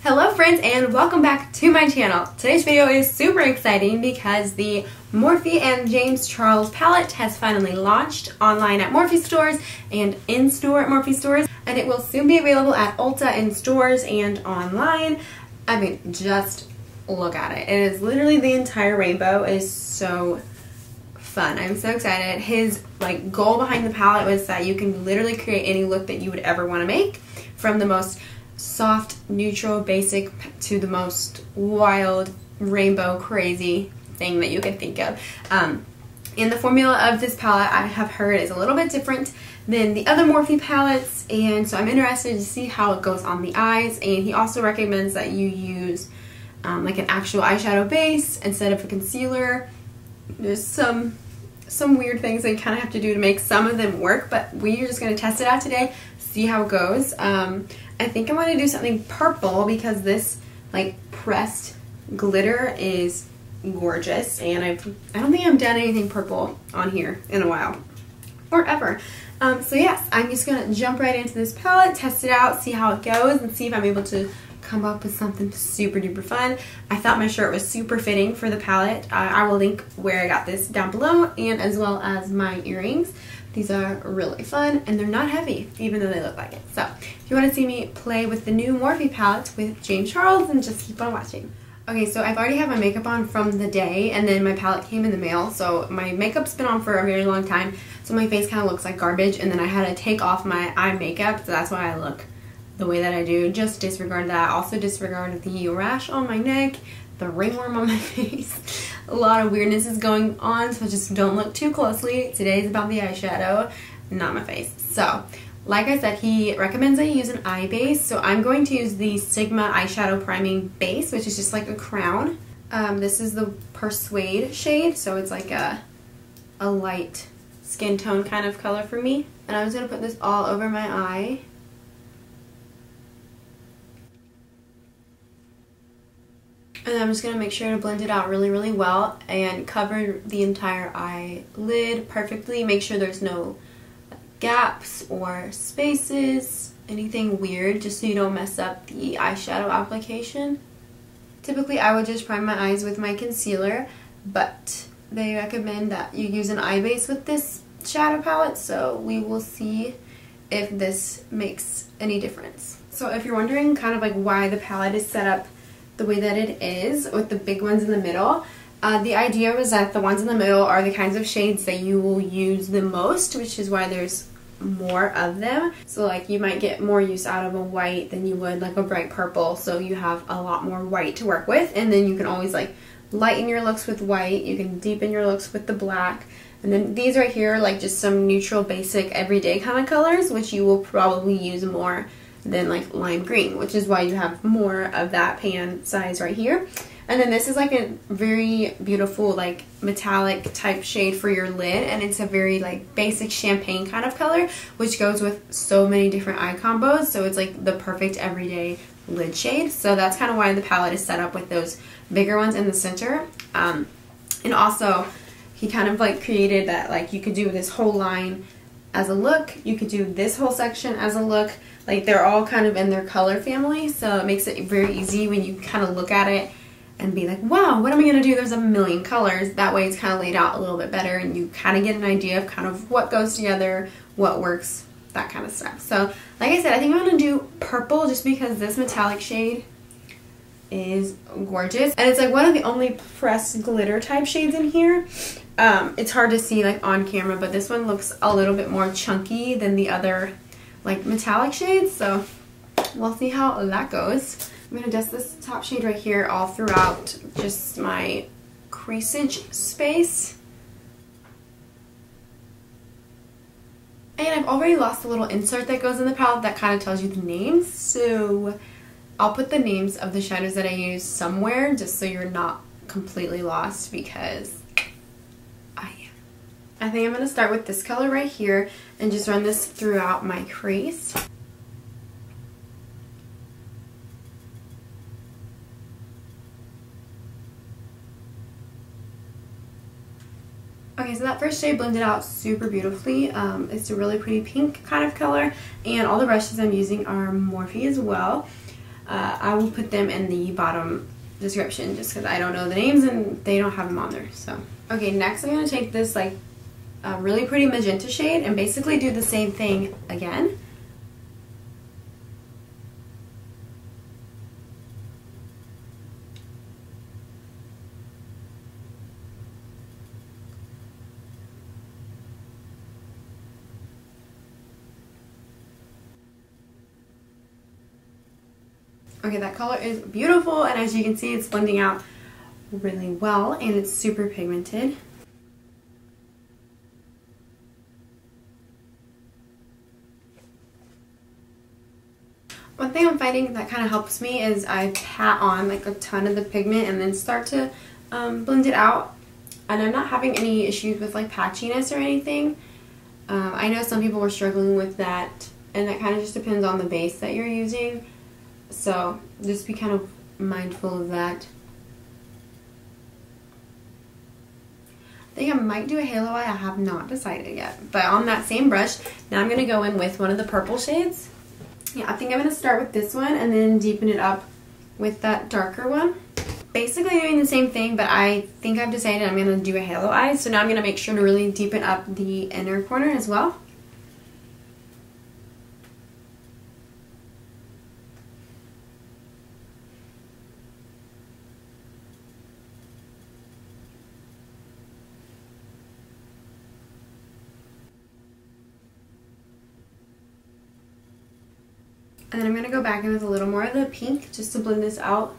Hello friends and welcome back to my channel. Today's video is super exciting because the Morphe and James Charles palette has finally launched online at Morphe stores and in-store at Morphe stores, and it will soon be available at Ulta in stores and online. I mean, just look at it. It is literally the entire rainbow. It is so fun. I'm so excited. His goal behind the palette was that you can literally create any look that you would ever want to make, from the most soft, neutral, basic to the most wild, rainbow, crazy thing that you can think of. And the formula of this palette, I have heard, is a little bit different than the other Morphe palettes, and so I'm interested to see how it goes on the eyes. And he also recommends that you use like an actual eyeshadow base instead of a concealer. There's some weird things that you kind of have to do to make some of them work, but we're just going to test it out today, see how it goes. I think I want to do something purple because this pressed glitter is gorgeous, and I don't think I've done anything purple on here in a while or ever. So yes, I'm just gonna jump right into this palette, test it out, see how it goes, and see if I'm able to come up with something super duper fun. I thought my shirt was super fitting for the palette. I will link where I got this down below, and as well as my earrings. These are really fun, and they're not heavy, even though they look like it. So if you want to see me play with the new Morphe palette with James Charles, then just keep on watching. Okay, so I've already had my makeup on from the day, and then my palette came in the mail. So my makeup's been on for a very long time, so my face kind of looks like garbage, and then I had to take off my eye makeup, so that's why I look the way that I do. Just disregard that. Also disregard the rash on my neck, the ringworm on my face. A lot of weirdness is going on, so just don't look too closely. Today's about the eyeshadow, not my face. So, like I said, he recommends I use an eye base, so I'm going to use the Sigma eyeshadow priming base, which is just like a crown. This is the Persuade shade, so it's like a light skin tone kind of color for me. And I'm just going to put this all over my eye. And I'm just going to make sure to blend it out really, really well and cover the entire eyelid perfectly. Make sure there's no gaps or spaces, anything weird, just so you don't mess up the eyeshadow application. Typically, I would just prime my eyes with my concealer, but they recommend that you use an eye base with this shadow palette, so we will see if this makes any difference. So if you're wondering kind of why the palette is set up the way that it is, with the big ones in the middle, the idea was that the ones in the middle are the kinds of shades that you will use the most, which is why there's more of them. So you might get more use out of a white than you would a bright purple, so you have a lot more white to work with, and then you can always lighten your looks with white, you can deepen your looks with the black. And then these right here are just some neutral, basic, everyday kind of colors, which you will probably use more than lime green, which is why you have more of that pan size right here. And then this is a very beautiful metallic type shade for your lid, and it's a very basic champagne kind of color, which goes with so many different eye combos, so it's the perfect everyday lid shade. So that's kind of why the palette is set up with those bigger ones in the center. And also he kind of created that you could do this whole line as a look, you could do this whole section as a look. They're all kind of in their color family, so it makes it very easy when you kind of look at it and be wow, what am I going to do? There's a million colors. That way it's kind of laid out a little bit better, and you kind of get an idea of kind of what goes together, what works, that kind of stuff. So like I said, I think I'm going to do purple just because this metallic shade is gorgeous, and it's one of the only pressed glitter type shades in here. It's hard to see on camera, but this one looks a little bit more chunky than the other metallic shades, so we'll see how that goes. I'm going to dust this top shade right here all throughout just my creasage space. And I've already lost the little insert that goes in the palette that kind of tells you the names, so I'll put the names of the shadows that I use somewhere just so you're not completely lost, because I think I'm going to start with this color right here and just run this throughout my crease. Okay, so that first shade blended out super beautifully. It's a really pretty pink kind of color, and all the brushes I'm using are Morphe as well. I will put them in the bottom description just because I don't know the names and they don't have them on there. So okay, next I'm going to take this like really pretty magenta shade and basically do the same thing again. Okay, that color is beautiful, and as you can see, it's blending out really well, and it's super pigmented. One thing I'm finding that kind of helps me is I pat on like a ton of the pigment and then start to blend it out. And I'm not having any issues with like patchiness or anything. I know some people were struggling with that, and that kind of just depends on the base that you're using. So just be kind of mindful of that. I think I might do a halo eye. I have not decided yet. But on that same brush, now I'm going to go in with one of the purple shades. Yeah, I think I'm going to start with this one and then deepen it up with that darker one. Basically doing the same thing, but I think I've decided I'm going to do a halo eye. So now I'm going to make sure to really deepen up the inner corner as well. And then I'm going to go back in with a little more of the pink just to blend this out.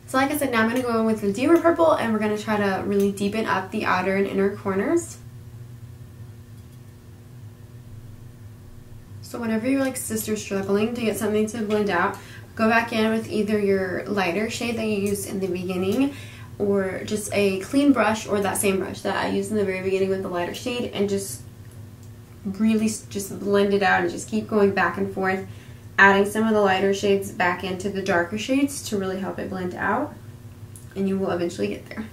So like I said, now I'm going to go in with the deeper purple and we're going to try to really deepen up the outer and inner corners. So whenever you're like sister struggling to get something to blend out, go back in with either your lighter shade that you used in the beginning, or just a clean brush, or that same brush that I used in the very beginning with the lighter shade, and just really just blend it out and just keep going back and forth, adding some of the lighter shades back into the darker shades to really help it blend out, and you will eventually get there.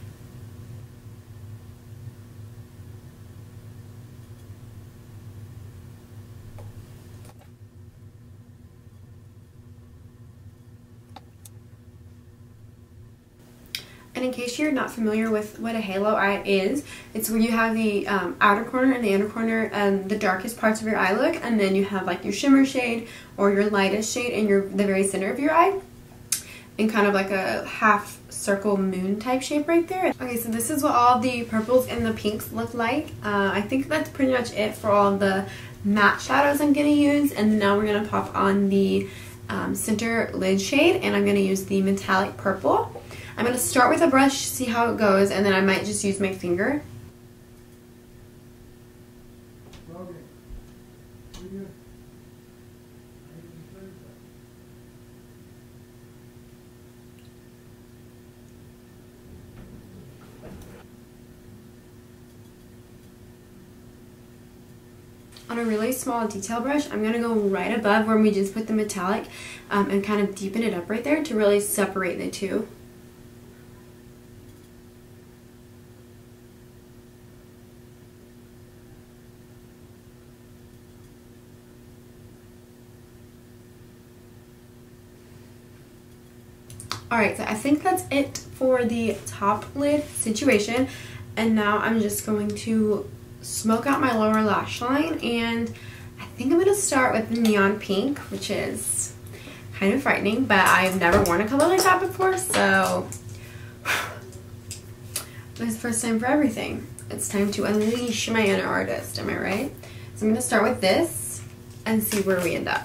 And in case you're not familiar with what a halo eye is, it's where you have the outer corner and the inner corner and the darkest parts of your eye look, and then you have like your shimmer shade or your lightest shade in the very center of your eye, and kind of like a half circle moon type shape right there. Okay, so this is what all the purples and the pinks look like. I think that's pretty much it for all the matte shadows I'm going to use, and now we're going to pop on the center lid shade, and I'm going to use the metallic purple. I'm going to start with a brush, see how it goes, and then I might just use my finger. On a really small detail brush, I'm going to go right above where we just put the metallic and kind of deepen it up right there to really separate the two. Alright, so I think that's it for the top lid situation, and now I'm just going to smoke out my lower lash line, and I think I'm going to start with the neon pink, which is kind of frightening, but I've never worn a color like that before, so this is the first time for everything. It's time to unleash my inner artist, am I right? So I'm going to start with this and see where we end up.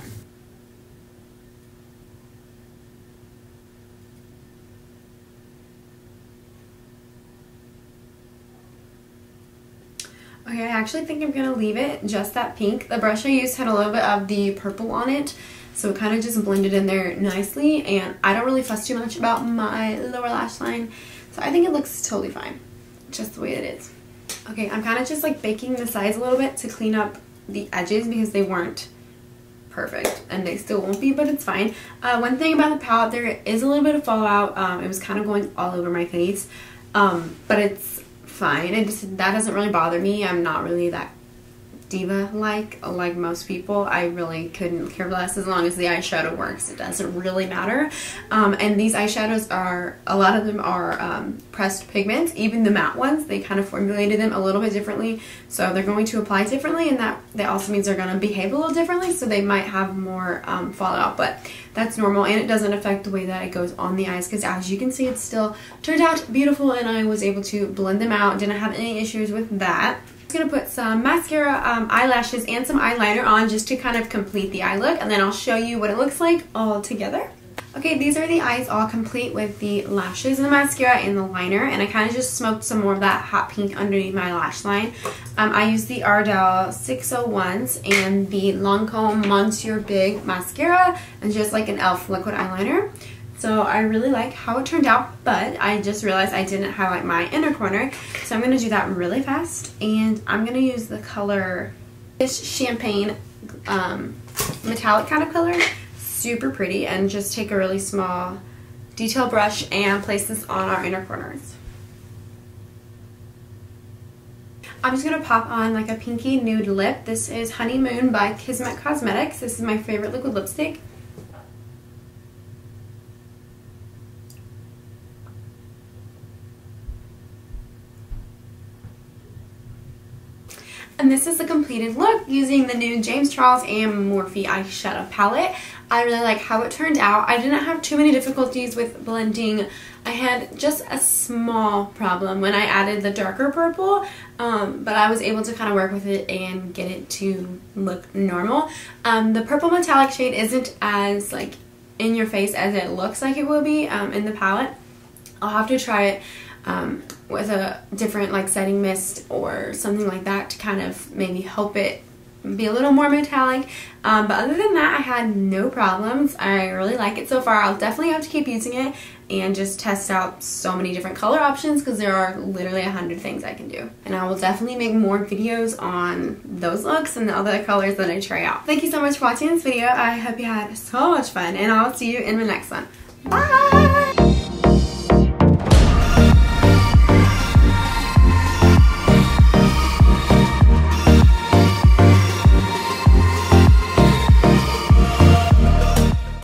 Okay, I actually think I'm going to leave it just that pink. The brush I used had a little bit of the purple on it, so it kind of just blended in there nicely, and I don't really fuss too much about my lower lash line, so I think it looks totally fine, just the way it is. Okay, I'm kind of just like baking the sides a little bit to clean up the edges because they weren't perfect, and they still won't be, but it's fine. One thing about the palette, there is a little bit of fallout. It was kind of going all over my face, but it's fine. That doesn't really bother me. I'm not really that diva-like most people. I really couldn't care less as long as the eyeshadow works. It doesn't really matter. And these eyeshadows are, a lot of them are pressed pigments. Even the matte ones, they kind of formulated them a little bit differently, so they're going to apply differently, and that also means they're going to behave a little differently, so they might have more fallout, but that's normal, and it doesn't affect the way that it goes on the eyes, because as you can see, it still turned out beautiful, and I was able to blend them out. Didn't have any issues with that. I'm going to put some mascara, eyelashes, and some eyeliner on just to kind of complete the eye look, and then I'll show you what it looks like all together. Okay, these are the eyes all complete with the lashes and the mascara and the liner, and I kind of just smoked some more of that hot pink underneath my lash line. I used the Ardell 601s and the Lancome Monsieur Big mascara and just like an e.l.f. liquid eyeliner. So I really like how it turned out, but I just realized I didn't highlight my inner corner, so I'm going to do that really fast, and I'm going to use the color, this champagne metallic kind of color. Super pretty, and just take a really small detail brush and place this on our inner corners. I'm just going to pop on like a pinky nude lip. This is Honeymoon by Kismet Cosmetics. This is my favorite liquid lipstick. And this is the completed look using the new James Charles and Morphe eyeshadow palette. I really like how it turned out. I didn't have too many difficulties with blending. I had just a small problem when I added the darker purple, but I was able to kind of work with it and get it to look normal. The purple metallic shade isn't as like in your face as it looks like it will be in the palette. I'll have to try it with a different like setting mist or something like that to kind of maybe help it be a little more metallic, but other than that, I had no problems. I really like it so far. I'll definitely have to keep using it and just test out so many different color options, because there are literally 100 things I can do, and I will definitely make more videos on those looks and the other colors that I try out. Thank you so much for watching this video. I hope you had so much fun, and I'll see you in the next one. Bye!